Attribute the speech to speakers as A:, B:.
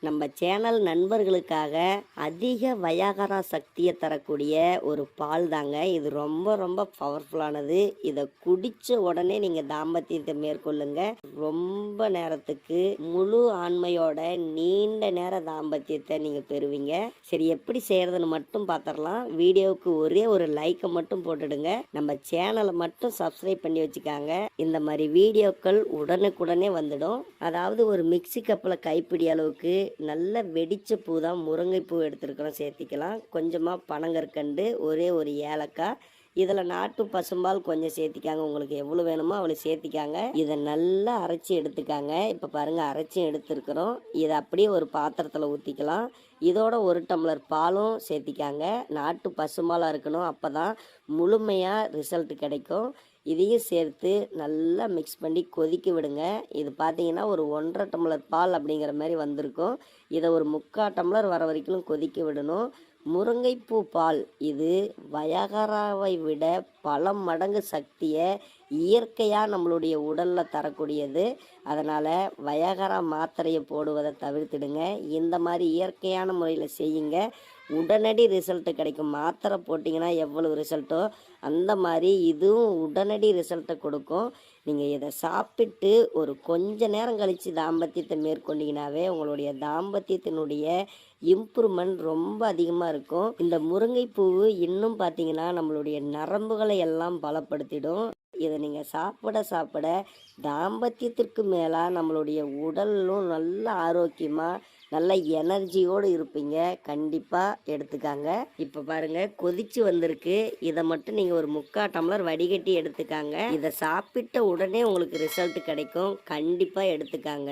A: நம்ம சேனல் நண்பர்களுக்காக அதிக வயாகரா சக்தியை தரக்கூடிய ஒரு பால் தாங்க இது. ரொம்ப ரொம்ப பவர்ஃபுல்லானது. இதை குடித்த உடனே நீங்கள் தாம்பத்தியத்தை மேற்கொள்ளுங்க. ரொம்ப நேரத்துக்கு முழு ஆண்மையோட நீண்ட நேர தாம்பத்தியத்தை நீங்கள் பெறுவீங்க. சரி, எப்படி செய்கிறதுன்னு மட்டும் பார்த்துடலாம். வீடியோவுக்கு ஒரே ஒரு லைக்கை மட்டும் போட்டுடுங்க. நம்ம சேனலை மட்டும் சப்ஸ்கிரைப் பண்ணி வச்சுக்காங்க. இந்த மாதிரி வீடியோக்கள் உடனுக்குடனே வந்துடும். அதாவது ஒரு மிக்சி கப்பில் கைப்பிடி அளவுக்கு நல்ல வெடிச்ச பூ தான் முருங்கைப்பூ எடுத்துருக்கிறோம், சேர்த்திக்கலாம். கொஞ்சமாக பனங்கற்கண்டு, ஒரே ஒரு ஏலக்காய், இதில் நாட்டு பசும்பால் கொஞ்சம் சேர்த்திக்காங்க. உங்களுக்கு எவ்வளோ வேணுமோ அவ்வளோ சேர்த்திக்காங்க. இதை நல்லா அரைச்சி எடுத்துக்காங்க. இப்போ பாருங்கள், அரைச்சி எடுத்துருக்குறோம். இதை அப்படியே ஒரு பாத்திரத்தில் ஊற்றிக்கலாம். இதோட ஒரு டம்ளர் பாலும் சேர்த்திக்காங்க. நாட்டு பசும்பாலாக இருக்கணும், அப்போ தான் முழுமையாக ரிசல்ட் கிடைக்கும். இதையும் சேர்த்து நல்லா மிக்ஸ் பண்ணி கொதிக்க விடுங்க. இது பார்த்தீங்கன்னா ஒரு 1.5 டம்ளர் பால் அப்படிங்கிற மாதிரி வந்திருக்கும். இதை ஒரு 3/4 டம்ளர் வர வரைக்கும் கொதிக்க விடணும். முருங்கைப்பூ பால் இது வயகராவை விட பல மடங்கு சக்தியை இயற்கையாக நம்மளுடைய உடலில் தரக்கூடியது. அதனால் வயகரா மாத்திரையை போடுவதை தவிர்த்துடுங்க. இந்த மாதிரி இயற்கையான முறையில் செய்யுங்க. உடனடி ரிசல்ட்டு கிடைக்கும். மாத்திரை போட்டிங்கன்னா எவ்வளவு ரிசல்ட்டோ அந்த மாதிரி இதுவும் உடனடி ரிசல்ட்டை கொடுக்கும். நீங்கள் இதை சாப்பிட்டு ஒரு கொஞ்ச நேரம் கழித்து தாம்பத்தியத்தை மேற்கொண்டீங்கன்னாவே உங்களுடைய தாம்பத்தியத்தினுடைய இம்ப்ரூவ்மெண்ட் ரொம்ப அதிகமாக இருக்கும். இந்த முருங்கைப்பூ இன்னும் பார்த்தீங்கன்னா நம்மளுடைய நரம்புகளை எல்லாம் பலப்படுத்திடும். இதை நீங்கள் சாப்பிட சாப்பிட தாம்பத்தியத்திற்கு மேலாக நம்மளுடைய உடலும் நல்ல ஆரோக்கியமாக நல்ல எனர்ஜியோடு இருப்பீங்க. கண்டிப்பாக எடுத்துக்காங்க. இப்போ பாருங்கள், கொதிச்சு வந்திருக்கு. இதை மட்டும் நீங்கள் ஒரு 3/4 டம்ளர் வடிகட்டி எடுத்துக்காங்க. இதை சாப்பிட்ட உடனே உங்களுக்கு ரிசல்ட் கிடைக்கும். கண்டிப்பாக எடுத்துக்காங்க.